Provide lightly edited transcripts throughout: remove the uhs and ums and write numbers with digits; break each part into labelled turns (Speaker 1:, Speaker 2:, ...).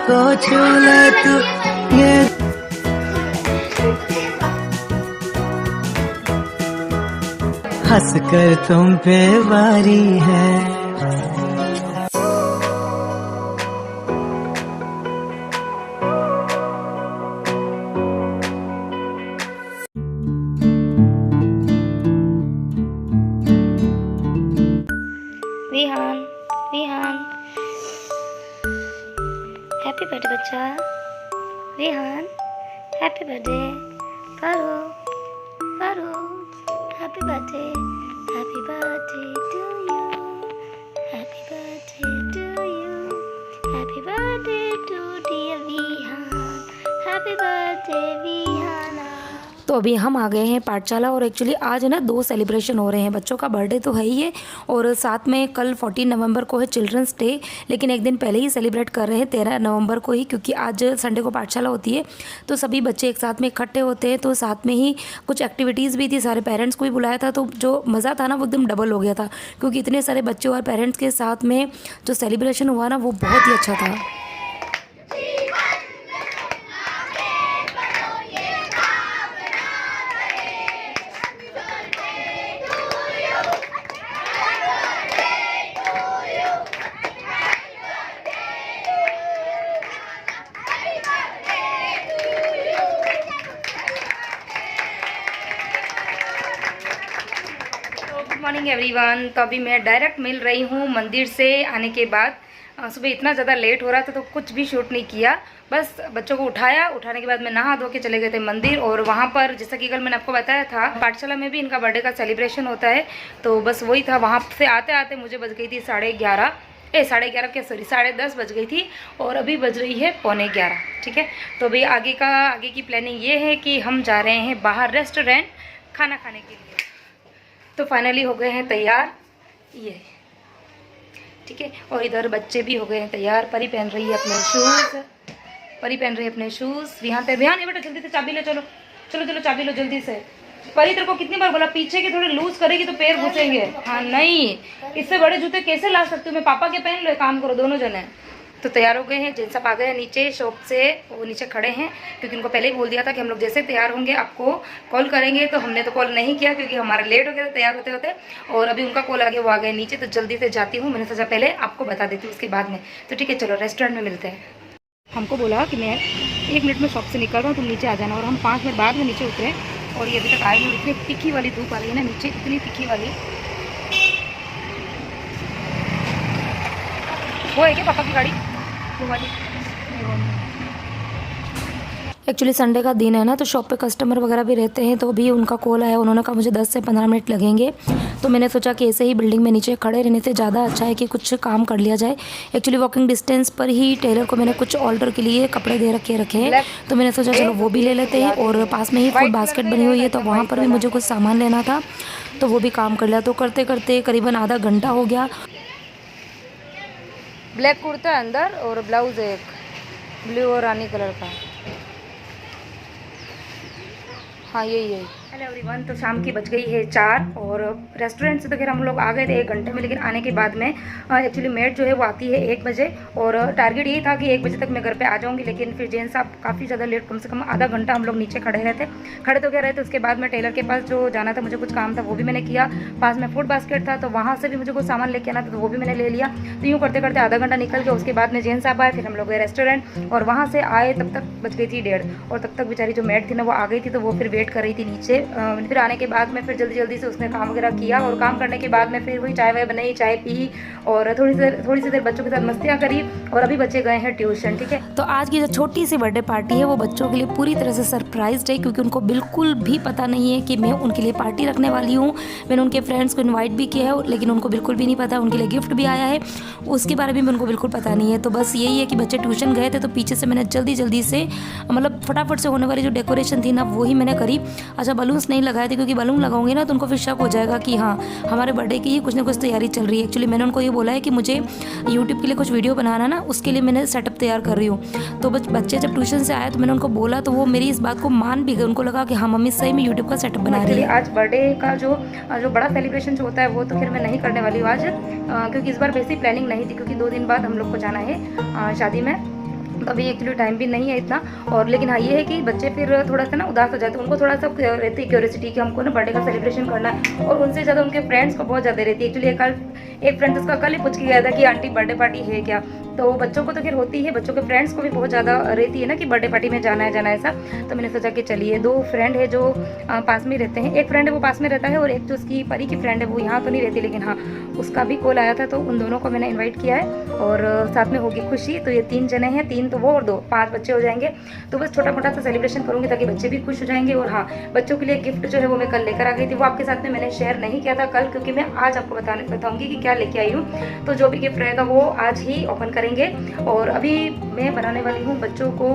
Speaker 1: को छू ले तू, ये हंस कर तुम पे वारी है।
Speaker 2: विहान, विहान, हैप्पी बर्थडे बच्चा। Vihaan, happy birthday. करो करो, happy birthday, happy birthday to you, happy birthday to you, happy birthday to dear Vihaan, happy birthday Vihana. तो अभी हम आ गए हैं पाठशाला और एक्चुअली आज है ना 2 सेलिब्रेशन हो रहे हैं। बच्चों का बर्थडे तो है ही है और साथ में कल 14 नवंबर को है चिल्ड्रंस डे, लेकिन एक दिन पहले ही सेलिब्रेट कर रहे हैं 13 नवंबर को ही, क्योंकि आज संडे को पाठशाला होती है तो सभी बच्चे एक साथ में इकट्ठे होते हैं। तो साथ में ही कुछ एक्टिविटीज़ भी थी, सारे पेरेंट्स को भी बुलाया था, तो जो मज़ा था ना वो एकदम डबल हो गया था, क्योंकि इतने सारे बच्चे और पेरेंट्स के साथ में जो सेलिब्रेशन हुआ ना वो बहुत ही अच्छा था। Good morning everyone. तो अभी मैं डायरेक्ट मिल रही हूँ मंदिर से आने के बाद। सुबह इतना ज़्यादा लेट हो रहा था तो कुछ भी शूट नहीं किया, बस बच्चों को उठाया, उठाने के बाद मैं नहा धो के चले गए थे मंदिर। और वहाँ पर जैसा कि कल मैंने आपको बताया था पाठशाला में भी इनका बर्थडे का सेलिब्रेशन होता है, तो बस वही था। वहाँ से आते आते मुझे बज गई थी 11:30, 11:30 क्या सॉरी 10:30 बज गई थी और अभी बज रही है 11:45। ठीक है, तो अभी आगे की प्लानिंग ये है कि हम जा रहे हैं बाहर रेस्टोरेंट खाना खाने के लिए। तो फाइनली हो गए हैं तैयार ये, ठीक है। और इधर बच्चे भी हो गए हैं तैयार। परी पहन रही है अपने शूज़, विहान ये बेटा जल्दी से चाबी ले, चलो चलो चलो चाबी लो जल्दी से। परी तेरे को कितनी बार बोला पीछे के थोड़े लूज करेगी तो पैर घुसेंगे। हाँ नहीं, इससे बड़े जूते कैसे ला सकती हूँ मैं, पापा के पहन लो, काम करो दोनों जने। तो तैयार हो गए हैं, जिन सब आ गए हैं नीचे शॉप से, वो नीचे खड़े हैं क्योंकि उनको पहले ही बोल दिया था कि हम लोग जैसे तैयार होंगे आपको कॉल करेंगे। तो हमने तो कॉल नहीं किया क्योंकि हमारा लेट हो गया था तैयार होते होते, और अभी उनका कॉल आ गया, वो आ गए नीचे। तो जल्दी से जाती हूँ, मैंने सोचा पहले आपको बता देती हूँ उसके बाद में। तो ठीक है चलो रेस्टोरेंट में मिलते हैं। हमको बोला कि मैं 1 मिनट में शॉप से निकल रहा हूँ, तुम नीचे आ जाना, और हम 5 मिनट बाद में नीचे उतरे और ये अभी तक आए नहीं। इतनी तीखी वाली धूप आ रही है ना नीचे, इतनी तीखी वाली। वो है क्या पापा की गाड़ी वो वाली? एक्चुअली संडे का दिन है ना, तो शॉप पे कस्टमर वगैरह भी रहते हैं, तो अभी उनका कॉल आया, उन्होंने कहा मुझे 10 से 15 मिनट लगेंगे। तो मैंने सोचा कि ऐसे ही बिल्डिंग में नीचे खड़े रहने से ज़्यादा अच्छा है कि कुछ काम कर लिया जाए। एक्चुअली वॉकिंग डिस्टेंस पर ही टेलर को मैंने कुछ ऑर्डर के लिए कपड़े दे रखे हैं, तो मैंने सोचा चलो वो भी ले लेते हैं। और पास में ही फूड बास्केट बनी हुई है, तो वहाँ पर भी मुझे कुछ सामान लेना था, तो वो भी काम कर लिया। तो करते करते करीबन आधा घंटा हो गया। ब्लैक कुर्ता अंदर और ब्लाउज एक ब्लू और रानी कलर का। हाँ यही। हेलो एवरीवन, तो शाम की बज गई है 4 और रेस्टोरेंट से तो खैर हम लोग आ गए थे 1 घंटे में, लेकिन आने के बाद में एक्चुअली मेड जो है वो आती है 1 बजे, और टारगेट यही था कि 1 बजे तक मैं घर पे आ जाऊंगी। लेकिन फिर जेंट्स साहब काफ़ी ज़्यादा लेट, कम से कम आधा घंटा हम लोग नीचे खड़े तो क्या रहे थे। उसके बाद में टेलर के पास जो जाना था, मुझे कुछ काम था वो भी मैंने किया। पास में फूड बास्केट था तो वहाँ से भी मुझे कुछ सामान लेके आना था, तो वो भी मैंने ले लिया। तो यूँ करते करते आधा घंटा निकल गया। उसके बाद में जेंट्स साहब आए, फिर हम लोग गए रेस्टोरेंट, और वहाँ से आए तब तक बज गई थी 1:30, और तब तक बेचारी जो मेड थी ना वो आ गई थी, तो वो फिर वेट कर रही थी नीचे। फिर आने के बाद में फिर जल्दी से उसने काम वगैरह किया, और काम करने के बाद में फिर वही चाय वाय बनाई, चाय पी, और थोड़ी सी देर बच्चों के साथ मस्तियाँ करी, और अभी बच्चे गए हैं ट्यूशन। ठीक है, तो आज की जो छोटी सी बर्थडे पार्टी है वो बच्चों के लिए पूरी तरह से सरप्राइज्ड है, क्योंकि उनको बिल्कुल भी पता नहीं है कि मैं उनके लिए पार्टी रखने वाली हूँ। मैंने उनके फ्रेंड्स को इन्वाइट भी किया है, लेकिन उनको बिल्कुल भी नहीं पता। उनके लिए गिफ्ट भी आया है, उसके बारे में उनको बिल्कुल पता नहीं है। तो बस यही है कि बच्चे ट्यूशन गए थे, तो पीछे से मैंने जल्दी से मतलब फटाफट से होने वाली जो डेकोरेशन थी ना वही मैंने करी। अच्छा, बलून्स नहीं लगाए थे, क्योंकि बलून लगाऊंगी ना तो उनको फिर शक हो जाएगा कि हाँ हमारे बर्थडे की ही कुछ ना कुछ तैयारी चल रही है। एक्चुअली मैंने उनको ये बोला है कि मुझे यूट्यूब के लिए कुछ वीडियो बनाना ना, उसके लिए मैंने सेटअप तैयार कर रही हूँ। तो बच्चे जब ट्यूशन से आए तो मैंने उनको बोला, तो वो मेरी इस बात को मान भी गए। उनको लगा कि हाँ मम्मी सही में यूट्यूब का सेटअप बना रही है। आज बर्थडे का जो बड़ा सेलिब्रेशन जो होता है वो तो फिर मैं नहीं करने वाली हूँ आज, क्योंकि इस बार वैसी प्लानिंग नहीं थी, क्योंकि 2 दिन बाद हम लोग को जाना है शादी में। तो अभी एक्चुअली टाइम भी नहीं है इतना। और लेकिन हाँ ये है कि बच्चे फिर थोड़ा सा ना उदास हो जाते हैं, उनको थोड़ा सा रहती है क्यूरियोसिटी कि हमको ना बर्थडे का सेलिब्रेशन करना है, और उनसे ज़्यादा उनके फ्रेंड्स को बहुत ज़्यादा रहती है। एक्चुअली एक फ्रेंड उसका कल ही पूछ के गया था कि आंटी बर्थडे पार्टी है क्या, तो बच्चों को तो खैर होती है, बच्चों के फ्रेंड्स को भी बहुत ज़्यादा रहती है ना कि बर्थडे पार्टी में जाना है ऐसा। तो मैंने सोचा कि चलिए, 2 फ्रेंड है जो पास में रहते हैं, एक फ्रेंड है वो पास में रहता है और एक जो उसकी परी की फ्रेंड है वो यहाँ तो नहीं रहती, लेकिन हाँ उसका भी कॉल आया था, तो उन दोनों को मैंने इन्वाइट किया है और साथ में होगी खुशी। तो ये 3 जने हैं, 3 तो वो और 2, 5 बच्चे हो जाएंगे। तो बस छोटा मोटा सा सेलिब्रेशन करूँगी ताकि बच्चे भी खुश हो जाएंगे। और हाँ बच्चों के लिए गिफ्ट जो है वो मैं कल लेकर आ गई थी, वो आपके साथ में मैंने शेयर नहीं किया था कल, क्योंकि मैं आज आपको बताऊँगी कि क्या लेके आई हूँ। तो जो भी गिफ्ट रहेगा वो आज ही ओपन करेंगे। और अभी मैं बनाने वाली हूँ, बच्चों को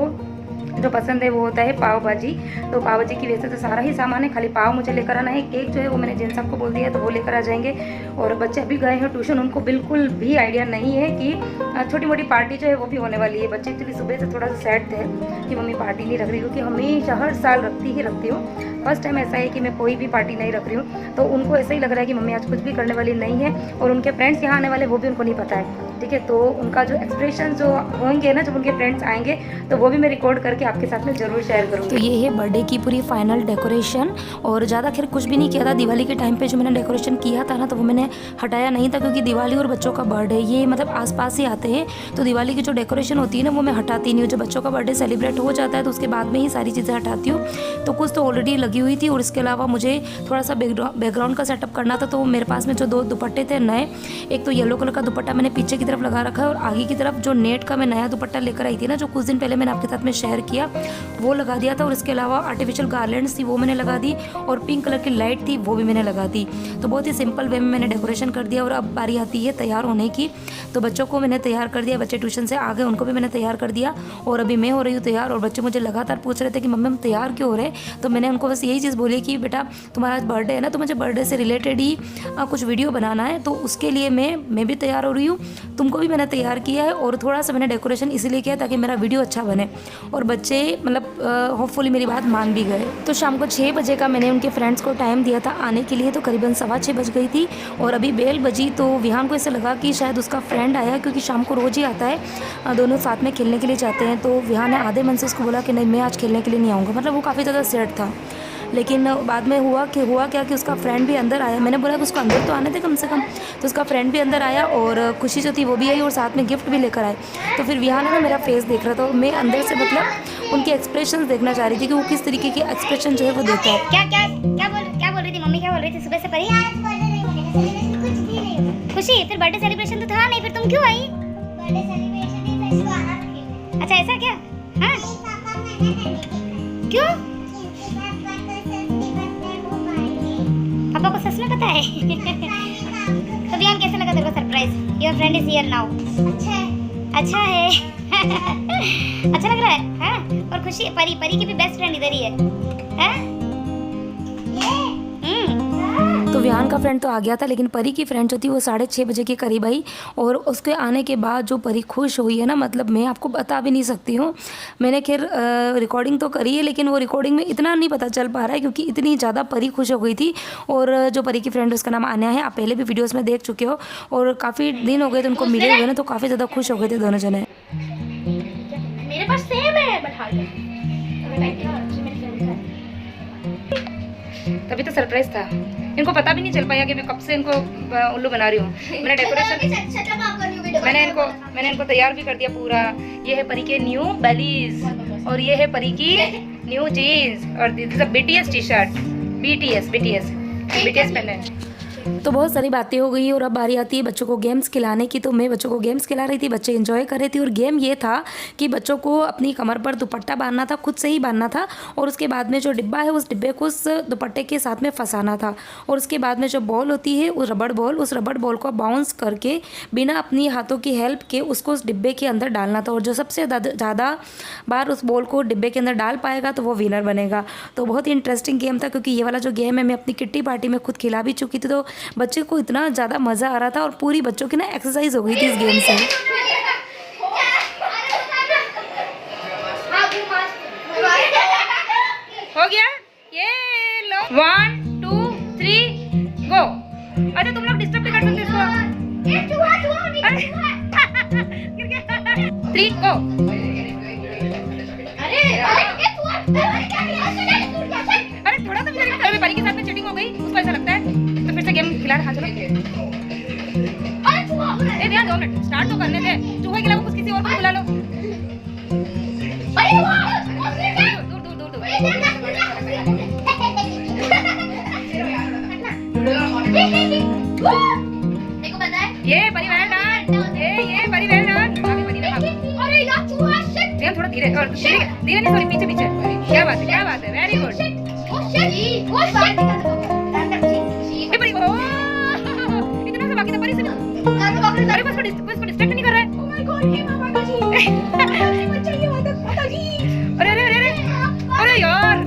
Speaker 2: जो पसंद है वो होता है पाव भाजी। तो पाव भाजी की वैसे तो सारा ही सामान है, खाली पाव मुझे लेकर आना है। केक जो है वो मैंने जिन साहब को बोल दिया है तो वो लेकर आ जाएंगे। और बच्चे अभी गए हैं ट्यूशन, उनको बिल्कुल भी आइडिया नहीं है कि छोटी मोटी पार्टी जो है वो भी होने वाली है। बच्चे एक्चुअली सुबह से थोड़ा सा सैड थे कि मम्मी पार्टी नहीं रख रही, क्योंकि हमेशा हर साल रखती हूँ। फर्स्ट टाइम ऐसा है कि मैं कोई भी पार्टी नहीं रख रही हूँ, तो उनको ऐसा ही लग रहा है कि मम्मी आज कुछ भी करने वाली नहीं है। और उनके फ्रेंड्स यहाँ आने वाले वो भी उनको नहीं पता है, ठीक है। तो उनका जो एक्सप्रेशन जो होंगे ना जब उनके फ्रेंड्स आएंगे, तो वो भी मैं रिकॉर्ड करके आपके साथ में जरूर शेयर करूँगी।
Speaker 3: तो ये है बर्थडे की पूरी फाइनल डेकोरेशन, और ज़्यादा खैर कुछ भी नहीं किया था। दिवाली के टाइम पे जो मैंने डेकोरेशन किया था ना, तो वो मैंने हटाया नहीं था, क्योंकि दिवाली और बच्चों का बर्थडे ये मतलब आसपास ही आते हैं। तो दिवाली की जो डेकोरेशन होती है ना वो मैं हटाती नहीं हूँ। जब बच्चों का बर्थडे सेलिब्रेट हो जाता है तो उसके बाद में ही सारी चीज़ें हटाती हूँ। तो कुछ तो ऑलरेडी लगी हुई थी, और इसके अलावा मुझे थोड़ा सा बैकग्राउंड का सेटअप करना था। तो मेरे पास में जो 2 दुपट्टे थे नए, एक तो येलो कलर का दुपट्टा मैंने पीछे की तरफ लगा रखा है, और आगे की तरफ जो नेट का मैं नया दुपट्टा लेकर आई थी ना, जो कुछ दिन पहले मैंने आपके साथ में शेयर किया, वो लगा दिया था। और इसके अलावा आर्टिफिशियल गार्लैंड्स थी वो मैंने लगा दी, और पिंक कलर की लाइट थी वो भी मैंने लगा दी। तो बहुत ही सिंपल वे में मैंने डेकोरेशन कर दिया। और अब बारी आती है तैयार होने की। तो बच्चों को मैंने तैयार कर दिया, बच्चे ट्यूशन से आ गए, उनको भी मैंने तैयार कर दिया, और अभी मैं हो रही हूँ तैयार। और बच्चे मुझे लगातार पूछ रहे थे कि मम्मी हम तैयार क्यों हो रहे हैं। तो मैंने उनको बस यही चीज़ बोली कि बेटा तुम्हारा आज बर्थडे है ना, तो मुझे बर्थडे से रिलेटेड ही कुछ वीडियो बनाना है, तो उसके लिए मैं भी तैयार हो रही हूँ, तुमको भी मैंने तैयार किया है। और थोड़ा सा मैंने डेकोरेशन इसीलिए किया ताकि मेरा वीडियो अच्छा बने, और बच्चे मतलब होपफुली मेरी बात मान भी गए। तो शाम को 6 बजे का मैंने उनके फ्रेंड्स को टाइम दिया था आने के लिए, तो करीबन 6:15 बज गई थी। और अभी बेल बजी तो विहान को ऐसा लगा कि शायद उसका फ्रेंड आया, क्योंकि शाम को रोज़ ही आता है, दोनों साथ में खेलने के लिए जाते हैं। तो विहान ने आधे मन से उसको बोला कि नहीं मैं आज खेलने के लिए नहीं आऊँगा, मतलब वो काफ़ी ज़्यादा सैड था। लेकिन बाद में हुआ क्या कि उसका फ्रेंड भी अंदर आया। मैंने बोला कि उसको अंदर तो आने थे कम से कम, तो उसका फ्रेंड भी अंदर आया, और खुशी जो थी वो भी आई, और साथ में गिफ्ट भी लेकर आए। तो फिर विहान ने मेरा फेस देख रहा था, और मैं अंदर से मतलब उनके एक्सप्रेशन देखना चाह रही थी कि वो किस तरीके के एक्सप्रेशन जो है वो देता है।
Speaker 4: क्या बोल रही थी मम्मी, क्या बोल रही थी सुबह से परी? खुशी फिर बर्थडे सेलिब्रेशन तो था नहीं, फिर तुम क्यों आई? बर्थडे सेलिब्रेशन नहीं था, इसको आना था। अच्छा ऐसा क्या? हाँ क्यों? पापा को सच में पता है? तो विहान कैसा लगा तेरे को surprise? Your friend is here now. अच्छा है अच्छा लग रहा है, हाँ? और खुशी परी की भी बेस्ट फ्रेंड इधर ही है, हाँ?
Speaker 3: तो विहान का फ्रेंड तो आ गया था, लेकिन परी की फ्रेंड जो थी वो 6:30 बजे के करीब आई। और उसके आने के बाद जो परी खुश हुई है ना, मतलब मैं आपको बता भी नहीं सकती हूँ। मैंने खैर रिकॉर्डिंग तो करी है, लेकिन वो रिकॉर्डिंग में इतना नहीं पता चल पा रहा है, क्योंकि इतनी ज़्यादा परी खुश हो गई थी। और जो परी की फ्रेंड उसका नाम आन्या है, आप पहले भी वीडियोज़ में देख चुके हो, और काफ़ी दिन हो गए थे उनको मिले हुए ना, तो काफ़ी ज़्यादा खुश हो गए थे दोनों जने।
Speaker 4: मेरे पास सेम है, बैठा
Speaker 2: तभी तो सरप्राइज था, इनको पता भी नहीं चल पाया कि मैं कब से इनको उल्लू बना रही हूँ। मैंने डेकोरेशन मैंने इनको तैयार भी कर दिया पूरा। ये है परी के न्यू बेलीज, और ये है परी की न्यू जीन्स, और this is a BTS T shirt. BTS पहने।
Speaker 3: तो बहुत सारी बातें हो गई, और अब बारी आती है बच्चों को गेम्स खिलाने की। तो मैं बच्चों को गेम्स खिला रही थी, बच्चे एंजॉय कर रहे थे। और गेम ये था कि बच्चों को अपनी कमर पर दुपट्टा बांधना था, खुद से ही बांधना था, और उसके बाद में जो डिब्बा है उस डिब्बे को उस दुपट्टे के साथ में फंसाना था। और उसके बाद में जो बॉल होती है उस रबड़ बॉल को बाउंस करके बिना अपनी हाथों की हेल्प के उसको उस डिब्बे के अंदर डालना था। और जो सबसे ज़्यादा बार उस बॉल को डिब्बे के अंदर डाल पाएगा तो वो विनर बनेगा। तो बहुत ही इंटरेस्टिंग गेम था, क्योंकि ये वाला जो गेम है मैं अपनी किट्टी पार्टी में खुद खिला भी चुकी थी। तो बच्चे को इतना ज़्यादा मज़ा आ रहा था, और पूरी बच्चों की ना एक्सरसाइज हो गई थी इस गेम से।
Speaker 2: हो गया, ये लो 1 2 3 गो। अच्छा तुम लोग डिस्टर्ब भी कर सकते इसको। 3 गो। अरे थोड़ा सा भी अरे परी के साथ में चीटिंग हो गई, उसको ऐसा लगता है तो फिर से गेम खिला। हाँ चलो ए ध्यान 2 मिनट स्टार्ट तो करने दे। चूहे के अलावा कुछ किसी और को बुला लो। दूर दूर दूर दूर
Speaker 4: देखो पता है
Speaker 2: ये परिवार डांस, ये परिवार डांस। अभी परी ना
Speaker 4: अरे यार चूहा शिट
Speaker 2: ध्यान थोड़ा धीरे और धीरे धीरे नहीं, सॉरी पीछे पीछे। क्या बात है, वेरी गुड। ये परी ओ इतना सा बाकी था परी से। अरे बस को डिस्ट्रैक्ट नहीं कर रहा है।
Speaker 4: ओ माय गॉड हे माता जी बच्चा ये माता जी।
Speaker 2: अरे यार।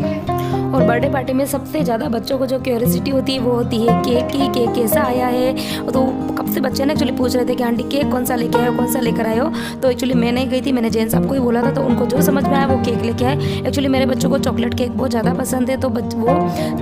Speaker 3: और बर्थडे पार्टी में सबसे ज़्यादा बच्चों को जो क्यूरियोसिटी होती है वो होती है केक की, केक कैसा आया है। तो कब से बच्चे ना एक्चुअली पूछ रहे थे कि आंटी केक कौन सा लेके आए हो, कौन सा लेकर आए हो। तो एक्चुअली मैं नहीं गई थी, मैंने जेंट्स आपको ही बोला था, तो उनको जो समझ में आया वो केक लेके आए। एक्चुअली मेरे बच्चों को चॉकलेट केक बहुत ज़्यादा पसंद है, तो वो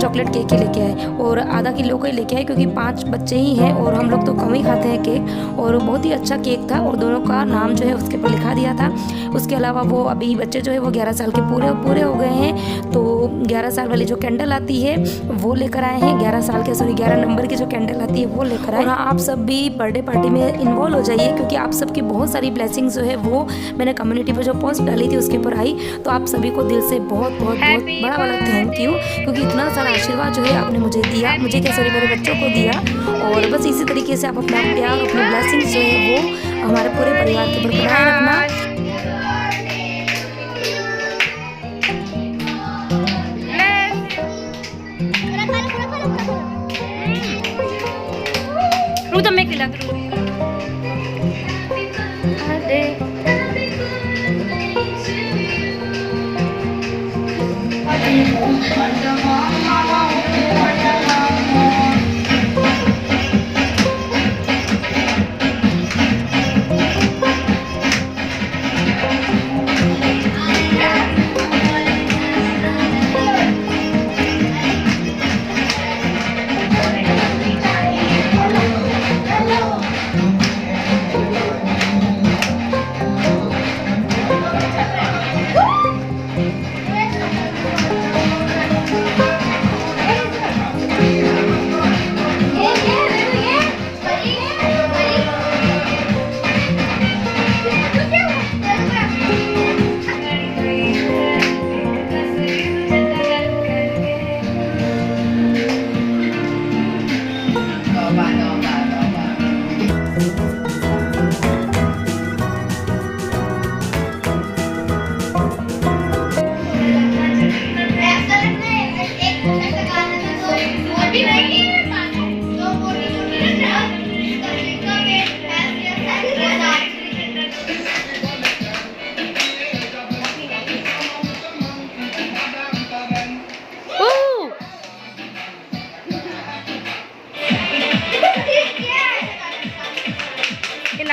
Speaker 3: चॉकलेट केक ही लेके आए और आधा किलो का ही लेके आए, क्योंकि 5 बच्चे ही हैं और हम लोग तो कम ही खाते हैं केक। और बहुत ही अच्छा केक था और दोनों का नाम जो है उसके ऊपर लिखा दिया था। उसके अलावा वो अभी बच्चे जो है वो 11 साल के पूरे हो गए हैं, तो 11 साल वाली जो कैंडल आती है वो लेकर आए हैं। 11 नंबर की जो कैंडल आती है वो लेकर आए। और आप सब भी बर्थडे पार्टी में इन्वॉल्व हो जाइए, क्योंकि आप सबकी बहुत सारी ब्लेसिंग्स जो है वो मैंने कम्युनिटी पर जो पोस्ट डाली थी उसके ऊपर आई। तो आप सभी को दिल से बहुत बड़ा वाला थैंक यू, क्योंकि इतना सारा आशीर्वाद जो है आपने मुझे दिया, मुझे क्या सॉरी मेरे बच्चों को दिया। और बस इसी तरीके से आप अपना प्यार, अपनी ब्लेसिंग्स जो है वो हमारे पूरे परिवार के ऊपर बनाए रखना।
Speaker 2: रुदम में खिला करूँ।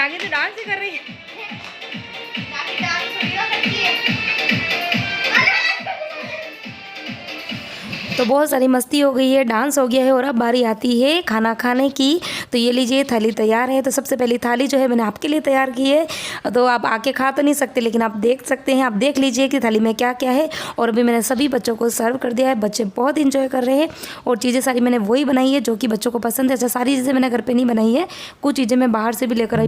Speaker 2: आगे से डांस ही कर रही है।
Speaker 3: तो बहुत सारी मस्ती हो गई है, डांस हो गया है और अब बारी आती है खाना खाने की। तो ये लीजिए थाली तैयार है। तो सबसे पहली थाली जो है मैंने आपके लिए तैयार की है, तो आप आके खा तो नहीं सकते लेकिन आप देख सकते हैं। आप देख लीजिए कि थाली में क्या क्या है। और अभी मैंने सभी बच्चों को सर्व कर दिया है। बच्चे बहुत इंजॉय कर रहे हैं और चीज़ें सारी मैंने वही बनाई है जो कि बच्चों को पसंद है। अच्छा, सारी चीज़ें मैंने घर पर नहीं बनाई है, कुछ चीज़ें मैं बाहर से भी लेकर आई।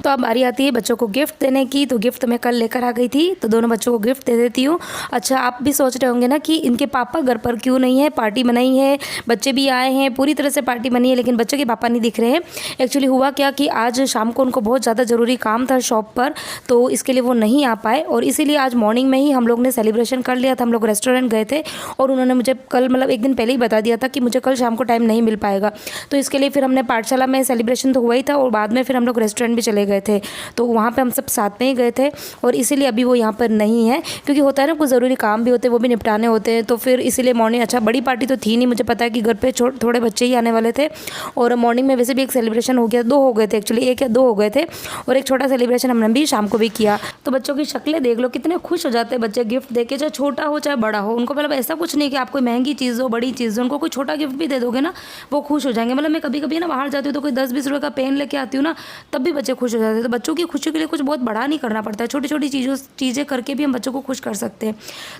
Speaker 3: तो अब बारी आती है बच्चों को गिफ्ट देने की। तो गिफ्ट मैं कल लेकर आ गई थी, तो दोनों बच्चों को गिफ्ट दे देती हूँ। अच्छा, आप भी सोच रहे होंगे ना कि इनके पापा घर पर क्यों नहीं है, पार्टी बनाई है, बच्चे भी आए हैं, पूरी तरह से पार्टी बनी है, लेकिन बच्चों के पापा नहीं दिख रहे हैं। एक्चुअली हुआ क्या कि आज शाम को उनको बहुत ज़्यादा ज़रूरी काम था शॉप पर, तो इसके लिए वो नहीं आ पाए और इसीलिए आज मॉर्निंग में ही हम लोग ने सेलिब्रेशन कर लिया था। हम लोग रेस्टोरेंट गए थे और उन्होंने मुझे कल मतलब एक दिन पहले ही बता दिया था कि मुझे कल शाम को टाइम नहीं मिल पाएगा। तो इसके लिए फिर हमने पाठशाला में सेलिब्रेशन तो हुआ ही था और बाद में फिर हम लोग रेस्टोरेंट भी चले गए गए थे, तो वहाँ पे हम सब साथ में ही गए थे और इसीलिए अभी वो यहाँ पर नहीं है, क्योंकि होता है ना कुछ ज़रूरी काम भी होते हैं, वो भी निपटाने होते हैं, तो फिर इसीलिए मॉर्निंग अच्छा बड़ी पार्टी तो थी नहीं, मुझे पता है कि घर पे थोड़े बच्चे ही आने वाले थे और मॉर्निंग में वैसे भी एक सेलिब्रेशन हो गया, 2 हो गए थे एक्चुअली, 1 या 2 हो गए थे और एक छोटा सेलिब्रेशन हमने भी शाम को भी किया। तो बच्चों की शक्लें देख लो, कितने खुश हो जाते हैं बच्चे गिफ्ट देके, चाहे छोटा हो चाहे बड़ा हो, उनको मतलब ऐसा कुछ नहीं कि आपको महंगी चीज़ हो बड़ी चीज़ हो, उनको कोई छोटा गिफ्ट भी दे दोगे ना वो खुश हो जाएंगे। मतलब मैं कभी कभी ना बाहर जाती हूँ तो कोई 10-20 रुपये का पेन लेके आती हूँ ना, तब भी बच्चे खुश हो जाते हैं। तो बच्चों की खुशी के लिए कुछ बहुत बड़ा नहीं करना पड़ता है, छोटी छोटी चीज़ें करके भी हम बच्चों को खुश कर सकते हैं।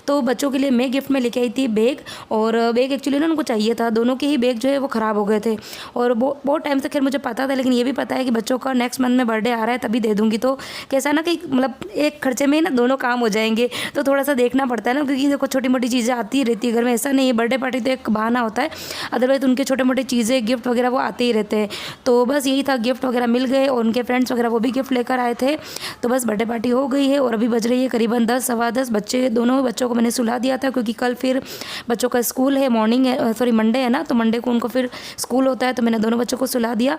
Speaker 3: तो बच्चों के लिए मैं गिफ्ट में लेके आई थी बैग, और बैग एक्चुअली ना उनको चाहिए था, दोनों के ही बैग जो है वो ख़राब हो गए थे और बहुत टाइम से खैर मुझे पता था, लेकिन ये भी पता है कि बच्चों का नेक्स्ट मंथ में बर्थडे आ रहा है तभी दे दूँगी। तो कैसा ना कि मतलब एक खर्चे में ही ना दोनों काम हो जाएंगे, तो थोड़ा सा देखना पड़ता है ना, क्योंकि देखो छोटी मोटी चीज़ें आती ही रहती है घर में, ऐसा नहीं है, बर्थडे पार्टी तो एक बहाना होता है, अदरवाइज उनके छोटे मोटे चीज़ें गिफ्ट वगैरह वो आते ही रहते हैं। तो बस यही था, गिफ्ट वगैरह मिल गए और उनके फ्रेंड्स वगैरह वो भी गिफ्ट लेकर आए थे। तो बस बर्थडे पार्टी हो गई है और अभी बज रही है करीबन 10 सवा 10। दोनों बच्चों को मैंने सुला दिया था, क्योंकि कल फिर बच्चों का स्कूल है, मंडे है ना, तो मंडे को उनको फिर स्कूल होता है, तो मैंने दोनों बच्चों को सुला दिया।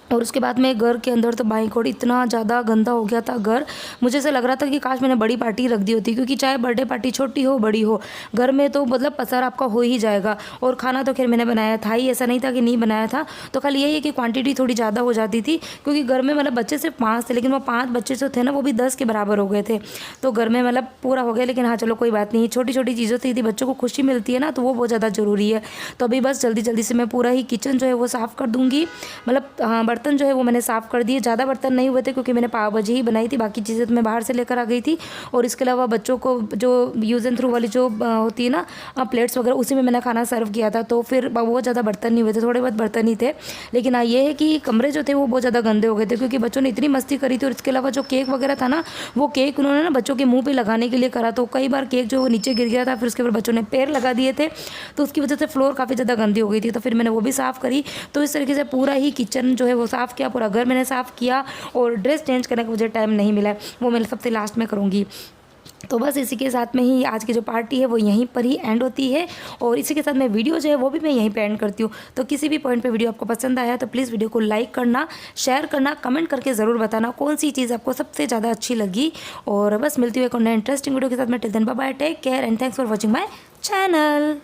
Speaker 3: और उसके बाद में घर के अंदर तो बाई कोड इतना ज़्यादा गंदा हो गया था घर, मुझे ऐसा लग रहा था कि काश मैंने बड़ी पार्टी रख दी होती, क्योंकि चाहे बर्थडे पार्टी छोटी हो बड़ी हो, घर में तो मतलब पसार आपका हो ही जाएगा। और खाना तो खैर मैंने बनाया था ही, ऐसा नहीं था कि नहीं बनाया था, तो खाली यही है कि क्वांटिटी थोड़ी ज़्यादा हो जाती थी, क्योंकि घर में मतलब बच्चे सिर्फ 5 थे, लेकिन वो 5 बच्चे जो थे ना वो भी 10 के बराबर हो गए थे, तो घर में मतलब पूरा हो गया। लेकिन हाँ चलो कोई बात नहीं, छोटी छोटी चीज़ों से यदि बच्चों को खुशी मिलती है ना, तो वो बहुत ज़्यादा ज़रूरी है। तो अभी बस जल्दी जल्दी से मैं पूरा ही किचन जो है वो साफ़ कर दूँगी, मतलब बर्तन जो है वो मैंने कर दिए, ज़्यादा बर्तन नहीं हुए थे क्योंकि मैंने पाव भाजी ही बनाई थी, बाकी चीज़ें तो मैं बाहर से लेकर आ गई थी। और इसके अलावा बच्चों को जो यूज़ एंड थ्रू वाली जो होती है ना प्लेट्स वगैरह, उसी में मैंने खाना सर्व किया था, तो फिर बहुत ज़्यादा बर्तन नहीं हुए थे, थोड़े बहुत बर्तन ही थे। लेकिन हाँ ये है कि कमरे जो थे वो बहुत ज़्यादा गंदे हो गए थे, क्योंकि बच्चों ने इतनी मस्ती करी थी। और इसके अलावा जो केक वगैरह था ना, वो केक उन्होंने ना बच्चों के मुँह पर लगाने के लिए करा, तो कई बार केक जो नीचे गिर गया था, फिर उसके बाद बच्चों ने पैर लगा दिए थे, तो उसकी वजह से फ्लोर काफ़ी ज़्यादा गंदी हो गई थी, तो फिर मैंने वो भी साफ़ करी। तो इस तरीके से पूरा ही किचन जो है वो साफ़ किया, पूरा घर मैंने साफ़ किया। और ड्रेस चेंज करने का मुझे टाइम नहीं मिला, वो मैं सबसे लास्ट में करूँगी। तो बस इसी के साथ में ही आज की जो पार्टी है वो यहीं पर ही एंड होती है, और इसी के साथ में वीडियो जो है वो भी मैं यहीं पे एंड करती हूँ। तो किसी भी पॉइंट पे वीडियो आपको पसंद आया तो प्लीज़ वीडियो को लाइक करना, शेयर करना, कमेंट करके ज़रूर बताना कौन सी चीज़ आपको सबसे ज़्यादा अच्छी लगी। और बस मिलती हुई एक नए इंटरेस्टिंग वीडियो के साथ में, till then bye bye, take care and thanks for watching my channel.